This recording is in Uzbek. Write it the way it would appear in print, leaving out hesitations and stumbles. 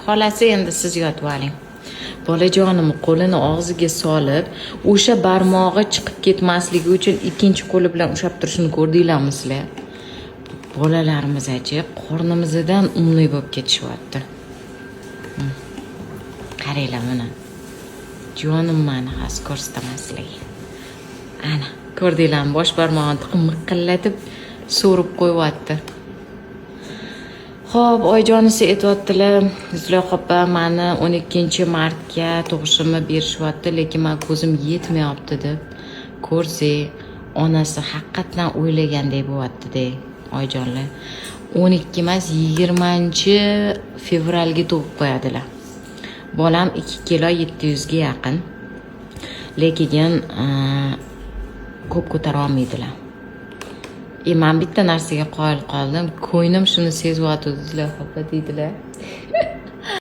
Xolasi endi siz yotib oling. Bolajonim qo'lini og'ziga solib, o'sha barmog'i chiqib ketmasligi uchun ikkinchi qo'li bilan ushlab turishini ko'rdinglarmi sizlar? Bolalarimiz-chi qornimizdan unli bo'lib ketishyapti. Qaranglar mana. Jonim meni xas ko'rsataman sizlarga. Ana, ko'rdinglarmi? Bosh barmog'ini tiqib miqillatib so'rib qo'yapti. Xo'p, oyijonisi aytayotdilar, Zulayho opa meni 12-martga tug'ishimni berishyapti, lekin men ko'zim yetmayapti deb. Ko'rsak, onasi haqiqatan o'ylagandek bo'lyapti-da, oyijonlar. 12 emas, 20-fevralga tug'ib qo'yadilar. Bolam 2 kilo 700 ga yaqin. Lekin ko'p ko'tara olmaydilar. Men bitta narsaga qoyil qoldim. Ko'nglim shuni sezyapti, Zulayho opa deydilar.